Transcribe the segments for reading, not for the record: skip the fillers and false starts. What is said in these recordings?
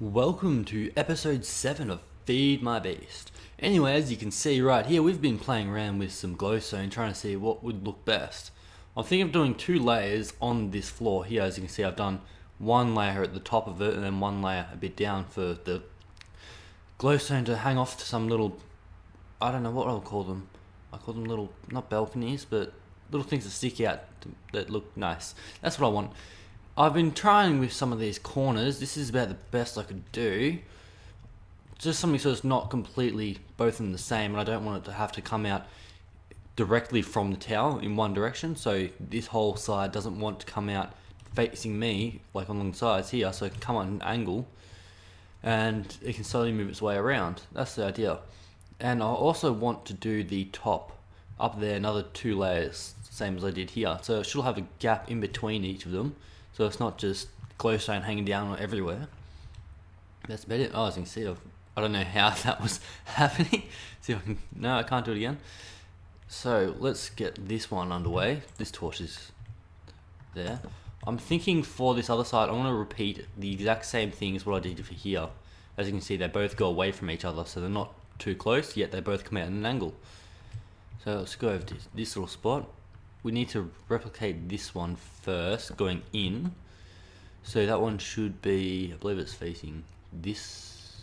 Welcome to episode 7 of Feed My Beast. Anyway, as you can see right here, we've been playing around with some glowstone trying to see what would look best. I'm thinking of doing 2 layers on this floor here. As you can see, I've done 1 layer at the top of it and then 1 layer a bit down for the glowstone to hang off to some little, I don't know what I'll call them. I call them little, not balconies, but little things that stick out that look nice. That's what I want. I've been trying with some of these corners. This is about the best I could do. Just something so it's not completely both of them the same, and I don't want it to have to come out directly from the tower in one direction. So this whole side doesn't want to come out facing me, like along the sides here, so it can come on an angle and it can slowly move its way around. That's the idea. And I also want to do the top up there, another 2 layers, same as I did here. So it should have a gap in between each of them, so it's not just glowstone hanging down everywhere. That's about it. Oh, as you can see, I don't know how that was happening. See if I can. No, I can't do it again. So let's get this one underway. This torch is there. I'm thinking for this other side, I want to repeat the exact same thing as what I did for here. As you can see, they both go away from each other, so they're not too close, yet they both come out at an angle. So let's go over to this little spot. We need to replicate this one first, going in. So that one should be, I believe it's facing this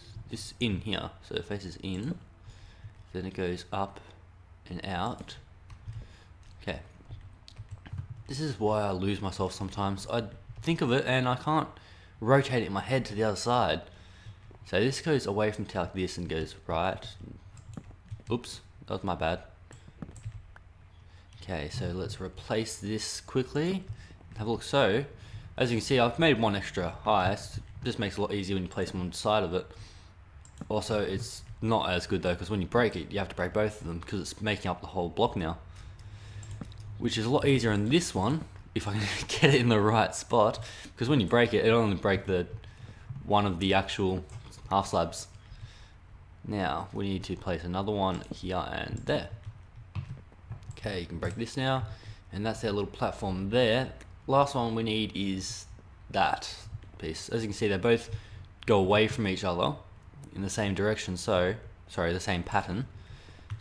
in here. So it faces in, then it goes up and out. Okay. This is why I lose myself sometimes. I think of it and I can't rotate it in my head to the other side. So this goes away from like this and goes right. Oops, that was my bad. Okay, so let's replace this quickly. Have a look. So, as you can see, I've made one extra high. It just makes it a lot easier when you place them on the side of it. Also, it's not as good though, because when you break it, you have to break both of them, because it's making up the whole block now. Which is a lot easier in this one, if I can get it in the right spot, because when you break it, it'll only break the one of the actual half slabs. Now, we need to place another one here and there. Okay, you can break this now, and that's our little platform there. Last one we need is that piece. As you can see, they both go away from each other in the same direction, so, sorry, the same pattern.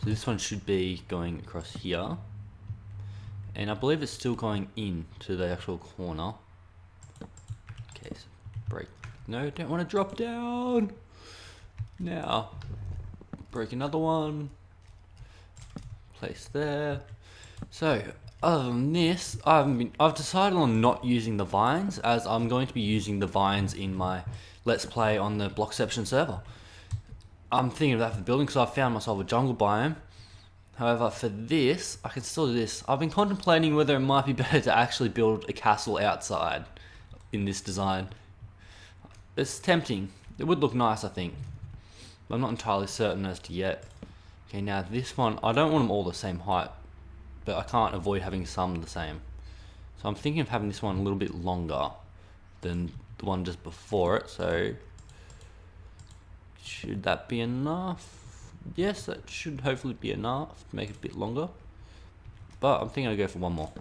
So this one should be going across here, and I believe it's still going in to the actual corner. Okay, so break, no, don't want to drop down. Now, break another one. Place there. So other than this, I've decided on not using the vines, as I'm going to be using the vines in my Let's Play on the Blockception server. I'm thinking of that for the building because I found myself a jungle biome. However, for this, I can still do this. I've been contemplating whether it might be better to actually build a castle outside in this design. It's tempting. It would look nice, I think, but I'm not entirely certain as to yet. Okay, now this one, I don't want them all the same height, but I can't avoid having some the same. So I'm thinking of having this one a little bit longer than the one just before it, so should that be enough? Yes, that should hopefully be enough to make it a bit longer. But I'm thinking I'll go for one more.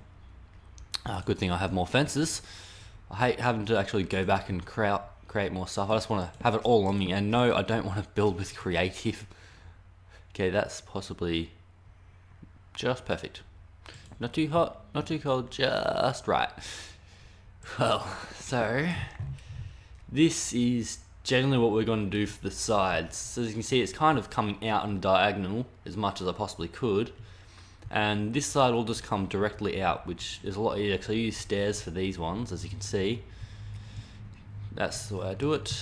Good thing I have more fences. I hate having to actually go back and create more stuff. I just want to have it all on me, and no, I don't want to build with creative. Okay, that's possibly just perfect. Not too hot, not too cold, just right. Well, so this is generally what we're going to do for the sides. So as you can see, it's kind of coming out on diagonal as much as I possibly could. And this side will just come directly out, which is a lot easier because I use stairs for these ones, as you can see. That's the way I do it.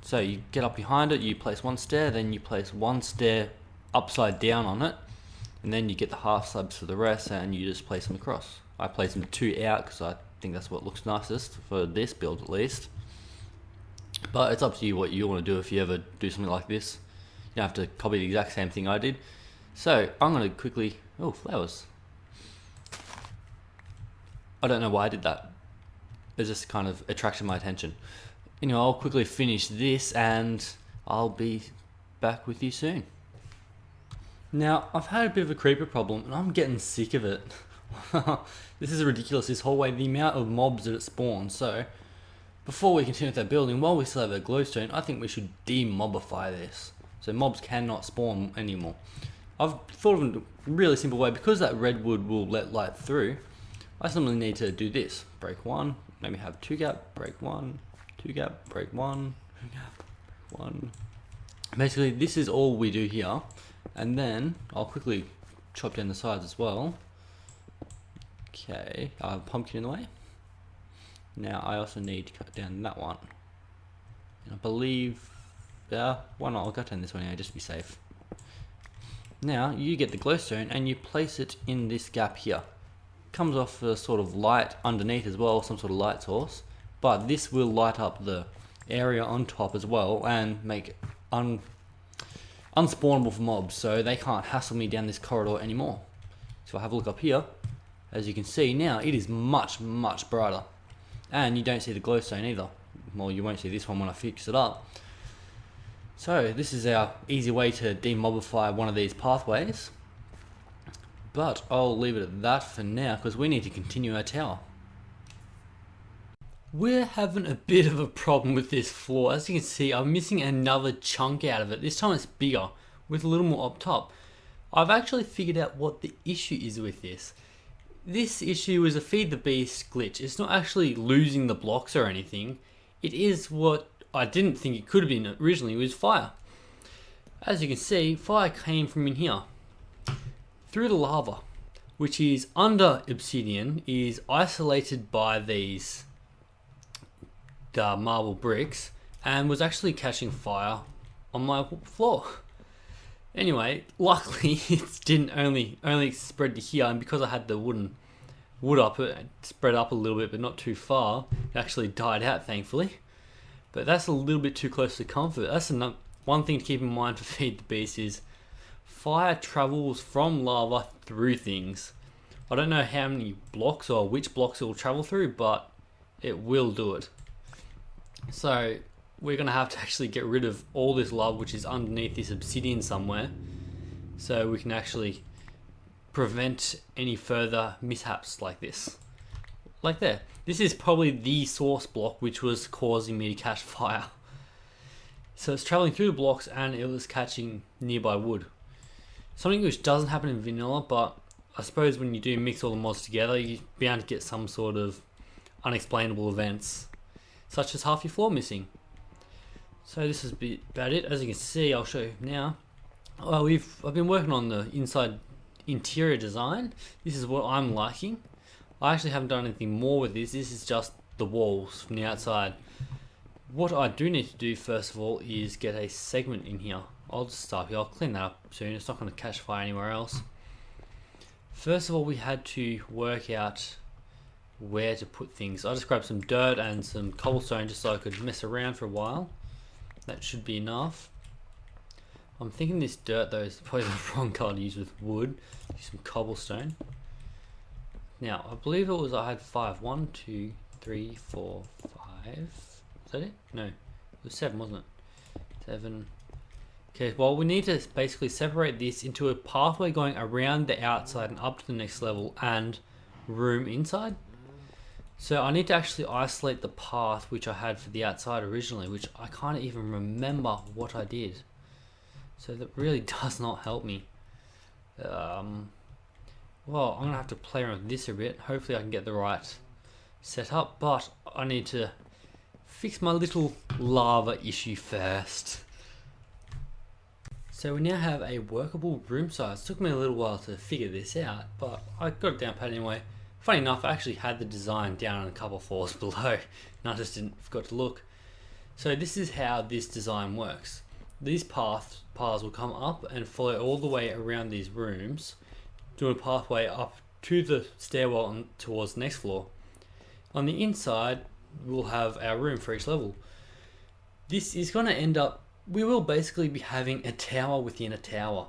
So you get up behind it, you place 1 stair, then you place 1 stair upside down on it, and then you get the half slabs for the rest, and you just place them across. I place them 2 out because I think that's what looks nicest for this build at least. But it's up to you what you want to do if you ever do something like this. You don't have to copy the exact same thing I did. So I'm going to quickly, oh, flowers. I don't know why I did that. It just kind of attracted my attention. Anyway, I'll quickly finish this and I'll be back with you soon. Now, I've had a bit of a creeper problem and I'm getting sick of it. This is ridiculous, this whole way, the amount of mobs that it spawns. So Before we continue with our building, while we still have our glowstone, I think we should demobify this. So mobs cannot spawn anymore. I've thought of a really simple way. Because that redwood will let light through, I simply need to do this. Break one, maybe have 2 gap, break one, 2 gap, break one, 2 gap, break one. Basically, this is all we do here. And then I'll quickly chop down the sides as well. Okay, I have a pumpkin in the way. Now I also need to cut down that one. And I believe, why not? I'll cut down this one here just to be safe. Now you get the glowstone and you place it in this gap here. Comes off a sort of light underneath as well, some sort of light source. But this will light up the area on top as well and make it unspawnable for mobs, so they can't hassle me down this corridor anymore. So I have a look up here. As you can see now, it is much, much brighter. And you don't see the glowstone either. Well, you won't see this one when I fix it up. So this is our easy way to demobify one of these pathways. But I'll leave it at that for now because we need to continue our tower. We're having a bit of a problem with this floor. As you can see, I'm missing another chunk out of it. This time it's bigger with a little more up top. I've actually figured out what the issue is with this. This issue is a feed the beast glitch. It's not actually losing the blocks or anything. It is what I didn't think it could have been originally, was fire. As you can see, fire came from in here. Through the lava, which is under obsidian, is isolated by these marble bricks, and was actually catching fire on my floor. Anyway, luckily it didn't only spread to here, and because I had the wood up, it spread up a little bit, but not too far. It actually died out, thankfully. But that's a little bit too close to comfort. That's one thing to keep in mind for Feed the Beast is fire travels from lava through things. I don't know how many blocks or which blocks it will travel through, but it will do it. So we're going to have to actually get rid of all this lava which is underneath this obsidian somewhere, so we can actually prevent any further mishaps like this. Like there. This is probably the source block which was causing me to catch fire. So it's traveling through the blocks and it was catching nearby wood. Something which doesn't happen in vanilla, but I suppose when you do mix all the mods together, you're bound to get some sort of unexplainable events, such as half your floor missing. So this is about it. As you can see, I'll show you now. I've been working on the inside interior design. This is what I'm liking. I actually haven't done anything more with this. This is just the walls from the outside. What I do need to do first of all is get a segment in here. I'll just start here. I'll clean that up soon. It's not going to catch fire anywhere else. First of all, we had to work out where to put things. I just grabbed some dirt and some cobblestone just so I could mess around for a while. That should be enough. I'm thinking this dirt though is probably the wrong color to use with wood. Use some cobblestone. Now I believe it was I had 5. 1, 2, 3, 4, 5. Is that it? No, it was 7, wasn't it? 7. Okay, well we need to basically separate this into a pathway going around the outside and up to the next level and room inside. So I need to actually isolate the path which I had for the outside originally, which I can't even remember what I did. So that really does not help me. Well, I'm going to have to play around with this a bit. Hopefully I can get the right setup, but I need to fix my little lava issue first. So we now have a workable room size. It took me a little while to figure this out, but I got it down pat anyway. Funny enough, I actually had the design down on a couple of floors below, and I just forgot to look. So this is how this design works. These paths will come up and follow all the way around these rooms, doing a pathway up to the stairwell and towards the next floor. On the inside, we'll have our room for each level. This is going to end up, we will basically be having a tower within a tower.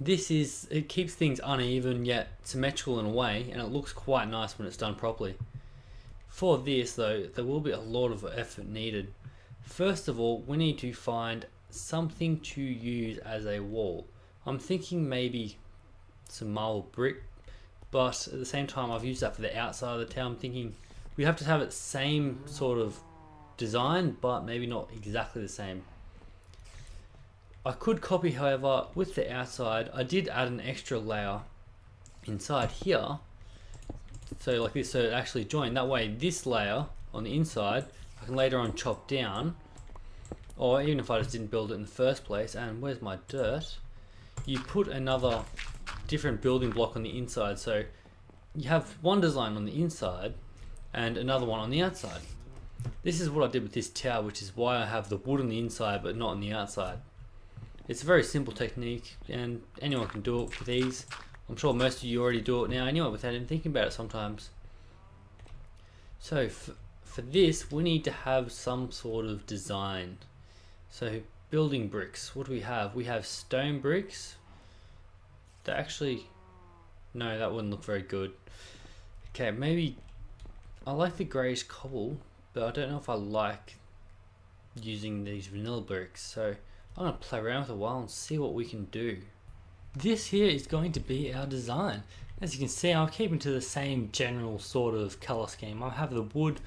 It keeps things uneven yet symmetrical in a way, and it looks quite nice when it's done properly. For this though, there will be a lot of effort needed. First of all, we need to find something to use as a wall. I'm thinking maybe some marble brick, but at the same time I've used that for the outside of the tower. I'm thinking we have to have it same sort of design, but maybe not exactly the same. I could copy, however, with the outside. I did add an extra layer inside here, so like this, so it actually joined. That way this layer on the inside I can later on chop down, or even if I just didn't build it in the first place. And where's my dirt? You put another different building block on the inside, so you have one design on the inside and another one on the outside. This is what I did with this tower, which is why I have the wood on the inside but not on the outside. It's a very simple technique and anyone can do it with ease. I'm sure most of you already do it now anyway without even thinking about it sometimes. So for this we need to have some sort of design. So building bricks, what do we have? We have stone bricks. That actually, no, that wouldn't look very good. Okay, maybe, I like the greyish cobble, but I don't know if I like using these vanilla bricks. So I'm going to play around with it a while and see what we can do. This here is going to be our design. As you can see, I'm keeping to the same general sort of colour scheme. I have the wood.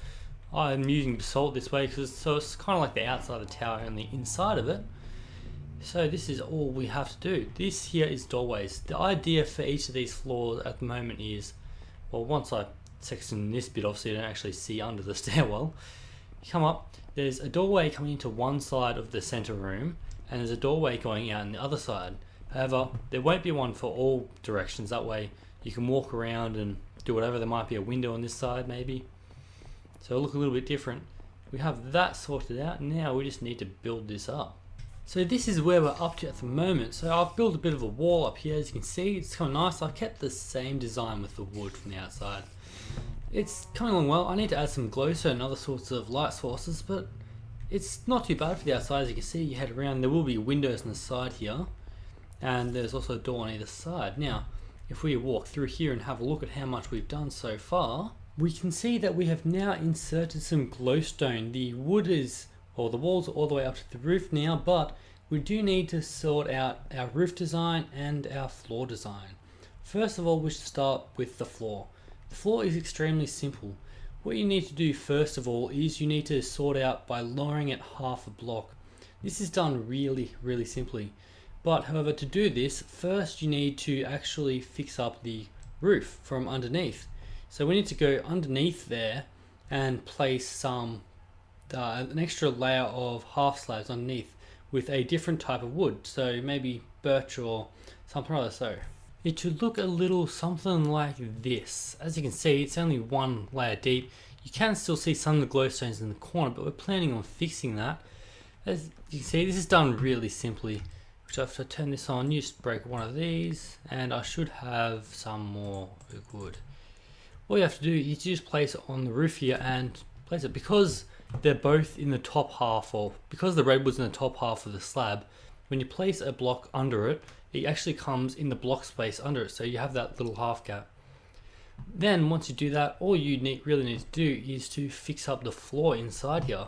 I'm using basalt this way because it's kind of like the outside of the tower and the inside of it. So this is all we have to do. This here is doorways. The idea for each of these floors at the moment is, well, once I section this bit off so you don't actually see under the stairwell, you come up, there's a doorway coming into one side of the center room and there's a doorway going out on the other side. However, there won't be one for all directions. That way you can walk around and do whatever. There might be a window on this side maybe, so it'll look a little bit different. We have that sorted out. Now we just need to build this up. So this is where we're up to at the moment. So I've built a bit of a wall up here. As you can see, it's kind of nice. I've kept the same design with the wood from the outside. It's coming along well. I need to add some glowstone and other sorts of light sources, but it's not too bad for the outside. As you can see, you head around, there will be windows on the side here, and there's also a door on either side. Now, if we walk through here and have a look at how much we've done so far, we can see that we have now inserted some glowstone. The wood is, or the walls are all the way up to the roof now, but we do need to sort out our roof design and our floor design. First of all, we should start with the floor. The floor is extremely simple. What you need to do first of all is you need to sort out by lowering it half a block. This is done really simply. But however, to do this, first you need to actually fix up the roof from underneath. So we need to go underneath there and place some an extra layer of half slabs underneath with a different type of wood, so maybe birch or something other. So it should look a little something like this. As you can see, it's only one layer deep. You can still see some of the glowstones in the corner, but we're planning on fixing that. As you can see, this is done really simply. Which if I turn this on, you just break one of these and I should have some more wood. All you have to do is just place it on the roof here and place it, because they're both in the top half, or because the redwood's in the top half of the slab, when you place a block under it, it actually comes in the block space under it, so you have that little half gap. Then once you do that, all you really need to do is to fix up the floor inside here,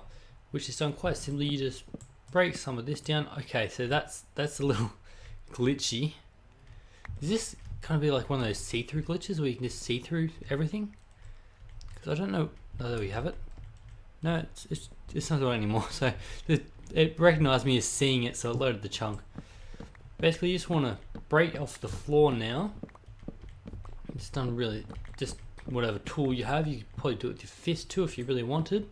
which is done quite simply. You just break some of this down. Okay, so that's a little glitchy. Is this kind of be like one of those see-through glitches where you can just see through everything? Because I don't know. Oh, there we have it. No, it's not doing anymore. So it recognized me as seeing it, so it loaded the chunk. Basically, you just want to break off the floor now. It's done really, just whatever tool you have. You could probably do it with your fist too if you really wanted.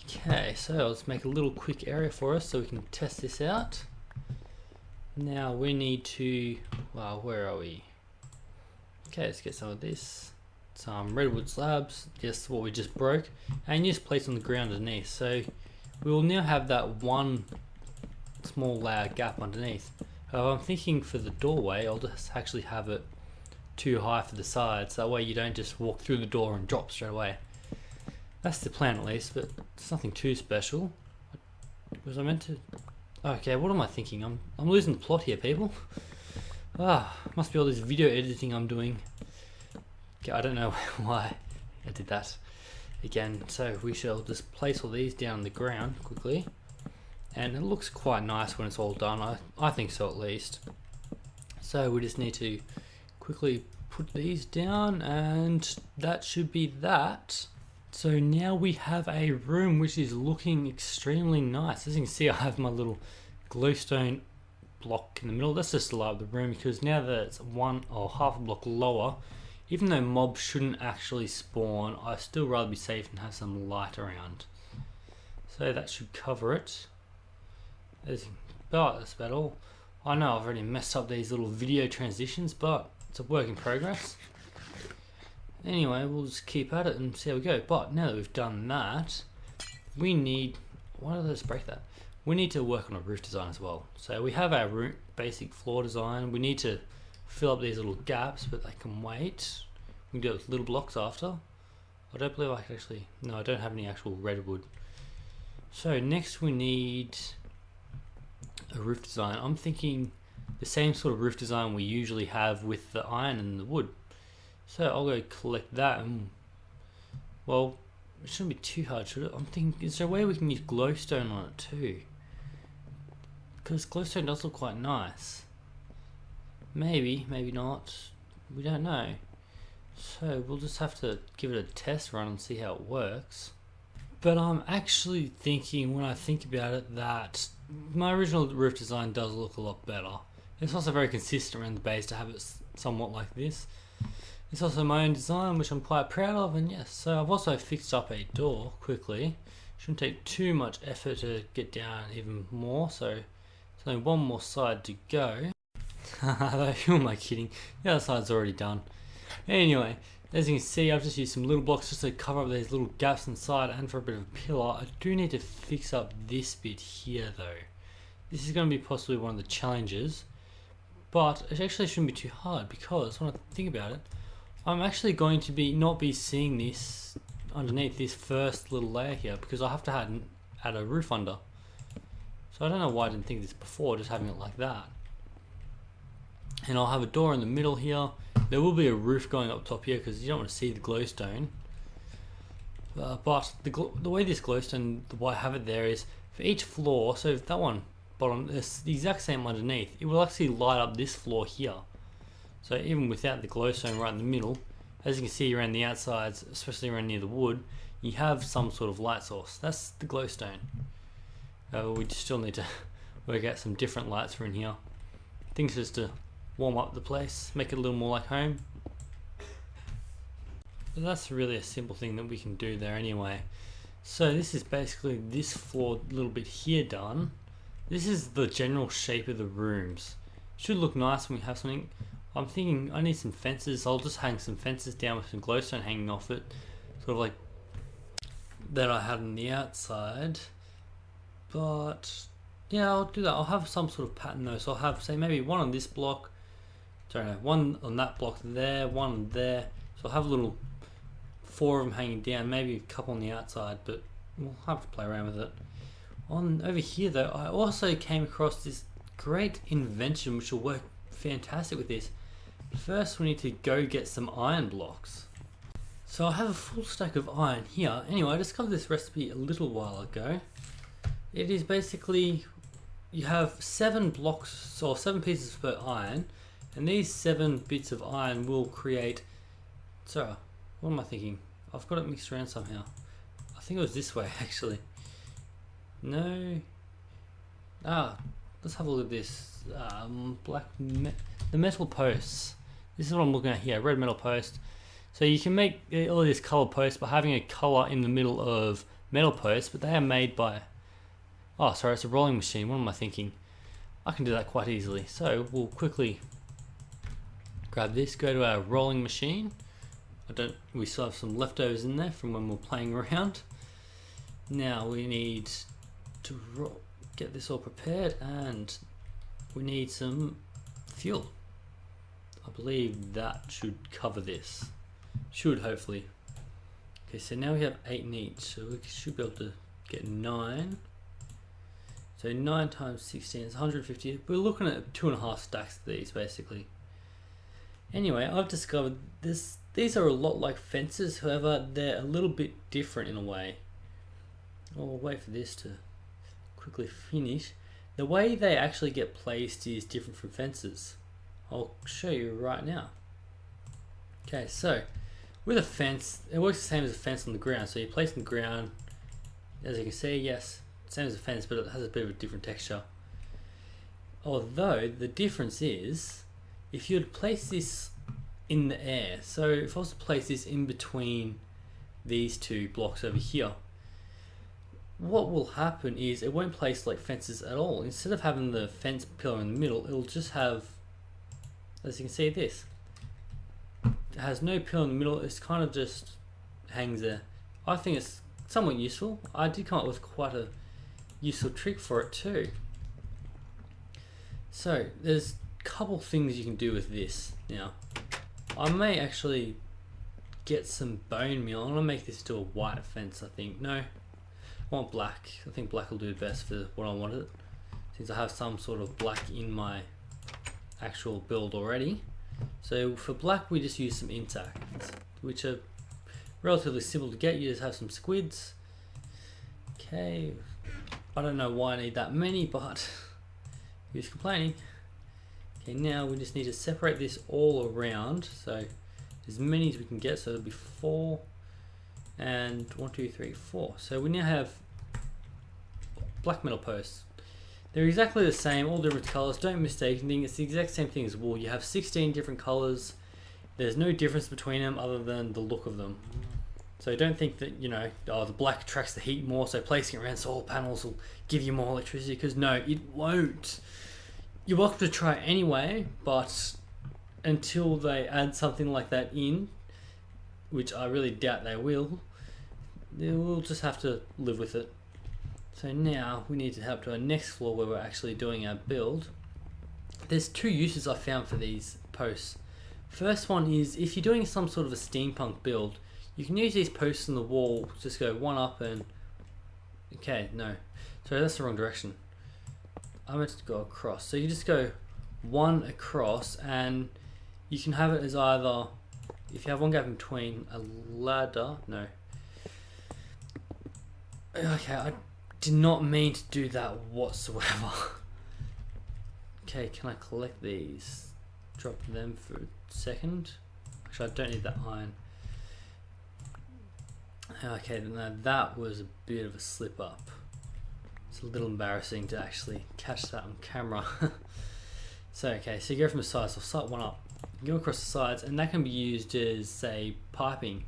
Okay, so let's make a little quick area for us so we can test this out. Now we need to, well, where are we? Okay, let's get some of this. Some redwood slabs, just what we just broke, and you just place on the ground underneath. So we will now have that one small layer gap underneath. I'm thinking for the doorway, I'll just actually have it too high for the sides. That way you don't just walk through the door and drop straight away. That's the plan at least, but it's nothing too special. Was I meant to? Okay, what am I thinking? I'm losing the plot here, people. Must be all this video editing I'm doing. Okay, I don't know why I did that again. So we shall just place all these down on the ground quickly, and it looks quite nice when it's all done. I think so at least. So we just need to quickly put these down, and that should be that. So now we have a room which is looking extremely nice. As you can see, I have my little glowstone block in the middle. Let's just light up the room, because now that it's one or half a block lower, even though mobs shouldn't actually spawn, I'd still rather be safe and have some light around. So that should cover it. But that's about all. I know I've already messed up these little video transitions, but it's a work in progress. Anyway, we'll just keep at it and see how we go. But now that we've done that, we need... Why did I just break that? We need to work on a roof design as well. So we have our basic floor design. We need to fill up these little gaps, but they can wait. We can do it with little blocks after. I don't believe I can actually... No, I don't have any actual redwood. So next we need a roof design. I'm thinking the same sort of roof design we usually have with the iron and the wood. So I'll go collect that, and well, it shouldn't be too hard, should it? I'm thinking, is there a way we can use glowstone on it too? Because glowstone does look quite nice. Maybe, maybe not. We don't know. So we'll just have to give it a test run and see how it works. But I'm actually thinking, when I think about it, that my original roof design does look a lot better. It's also very consistent around the base to have it somewhat like this. It's also my own design, which I'm quite proud of, and yes, so I've also fixed up a door quickly. Shouldn't take too much effort to get down even more, so there's only one more side to go. Who am I kidding? The other side's already done. Anyway, as you can see, I've just used some little blocks just to cover up these little gaps inside and for a bit of a pillar. I do need to fix up this bit here though. This is going to be possibly one of the challenges, but it actually shouldn't be too hard, because when I think about it, I'm actually going to not be seeing this underneath this first little layer here, because I have to add a roof under. So I don't know why I didn't think of this before, just having it like that. And I'll have a door in the middle here. There will be a roof going up top here, because you don't want to see the glowstone. But the way this glowstone, why I have it there is for each floor. So if that one bottom, it's the exact same underneath. It will actually light up this floor here. So even without the glowstone right in the middle, as you can see around the outsides, especially around near the wood, you have some sort of light source. That's the glowstone. We still need to work out some different lights for in here. Things just to warm up the place, make it a little more like home. But that's really a simple thing that we can do there anyway. So this is basically this floor little bit here done. This is the general shape of the rooms. Should look nice when we have something. I'm thinking I need some fences. I'll just hang some fences down with some glowstone hanging off it, sort of like that I had on the outside. But yeah, I'll do that. I'll have some sort of pattern though. So I'll have, say, maybe one on this block. Sorry, no, one on that block there, one there. So I'll have a little 4 of them hanging down, maybe a couple on the outside, but we'll have to play around with it. Over here though, I also came across this great invention which will work fantastic with this. First we need to go get some iron blocks. So I have a full stack of iron here. Anyway, I discovered this recipe a little while ago. It is basically, you have 7 blocks or 7 pieces per iron, and these 7 bits of iron will create, sorry, what am I thinking? I've got it mixed around somehow. I think it was this way actually. No. Let's have a look at this. The metal posts. This is what I'm looking at here, red metal post. So you can make all these color posts by having a color in the middle of metal posts, but they are made by, oh sorry, it's a rolling machine. What am I thinking? I can do that quite easily. So we'll quickly grab this, go to our rolling machine. We still have some leftovers in there from when we were playing around. Now we need to get this all prepared, and we need some fuel. I believe that should cover this. Should, hopefully. Okay, so now we have 8 in each, so we should be able to get 9. So 9 times 16 is 150. We're looking at 2.5 stacks of these basically. Anyway, I've discovered this. These are a lot like fences, however they're a little bit different in a way. I'll wait for this to quickly finish. The way they actually get placed is different from fences. I'll show you right now. Okay, so With a fence, it works the same as a fence on the ground. So you place it on the ground, as you can see, yes, same as a fence, but it has a bit of a different texture. Although the difference is, if you would place this in the air, so if I was to place this in between these two blocks over here, what will happen is it won't place like fences at all. Instead of having the fence pillar in the middle, it'll just have, as you can see, this. It has no pillar in the middle, it's kind of just hangs there. I think it's somewhat useful. I did come up with quite a useful trick for it too. So there's a couple things you can do with this. Now, I may actually get some bone meal. I'm gonna make this into a white fence, I think. No, I want black. I think black will do best for what I wanted, since I have some sort of black in my actual build already. So for black, we just use some insects, which are relatively simple to get. You just have some squids. Okay, I don't know why I need that many, but who's complaining? Okay, now we just need to separate this all around. So as many as we can get. So it'll be 4 and 1, 2, 3, 4. So we now have black metal posts. They're exactly the same, all different colors. Don't mistake anything. It's the exact same thing as wool. You have 16 different colors. There's no difference between them other than the look of them. So don't think that, you know, oh, the black attracts the heat more, so placing it around solar panels will give you more electricity, because no, it won't. You're welcome to try it anyway, but until they add something like that in, which I really doubt they will just have to live with it. So now we need to head up to our next floor where we're actually doing our build. There's 2 uses I found for these posts. First one is, if you're doing some sort of a steampunk build, you can use these posts on the wall, just go one up and... Okay, no. Sorry, that's the wrong direction. I meant to go across. So you just go one across, and you can have it as either, if you have one gap in between, a ladder. No. Okay, I did not mean to do that whatsoever. Okay, can I collect these? Drop them for a second. Actually, I don't need that iron. Okay, now that was a bit of a slip up. It's a little embarrassing to actually catch that on camera. So, okay, so you go from the sides, so start one up. You go across the sides, and that can be used as, say, piping.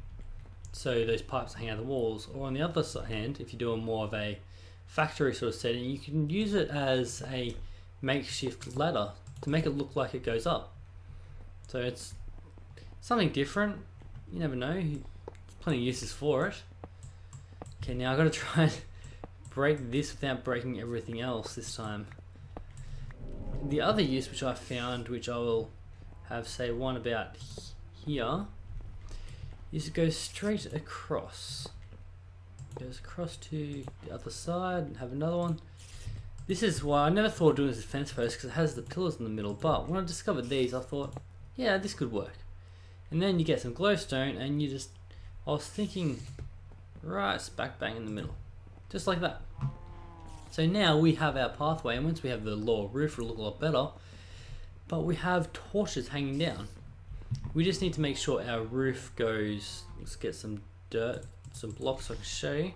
So those pipes hang out of the walls. Or on the other hand, if you're doing more of a factory sort of setting, you can use it as a makeshift ladder to make it look like it goes up. So it's something different. You never know. There's plenty of uses for it. Okay, now I've got to try and break this without breaking everything else this time. The other use which I found, which I will have, say, one about here, is it goes straight across. Goes across to the other side and have another one. This is why I never thought of doing this as a fence post, because it has the pillars in the middle, but when I discovered these I thought, yeah, this could work. And then you get some glowstone and you just, I was thinking, right smack bang in the middle. Just like that. So now we have our pathway, and once we have the lower roof it'll look a lot better, but we have torches hanging down. We just need to make sure our roof goes, let's get some dirt, some blocks so I can show you.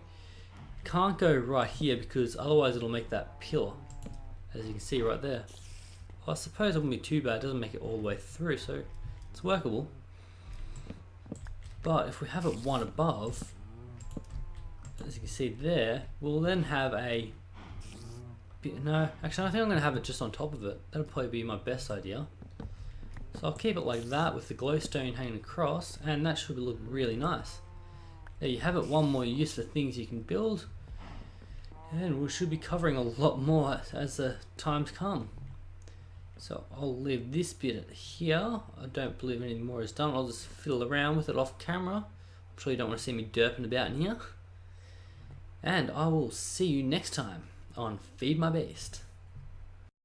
Can't go right here because otherwise it'll make that pillar, as you can see right there. I suppose it wouldn't be too bad, it doesn't make it all the way through, so it's workable. But if we have it one above, as you can see there, we'll then have a... No, actually I think I'm going to have it just on top of it. That'll probably be my best idea. So I'll keep it like that with the glowstone hanging across, and that should look really nice. There you have it, one more use for things you can build, and we should be covering a lot more as the times come. So I'll leave this bit here. I don't believe anything more is done. I'll just fiddle around with it off camera. I'm sure you don't want to see me derping about in here. And I will see you next time on Feed My Beast.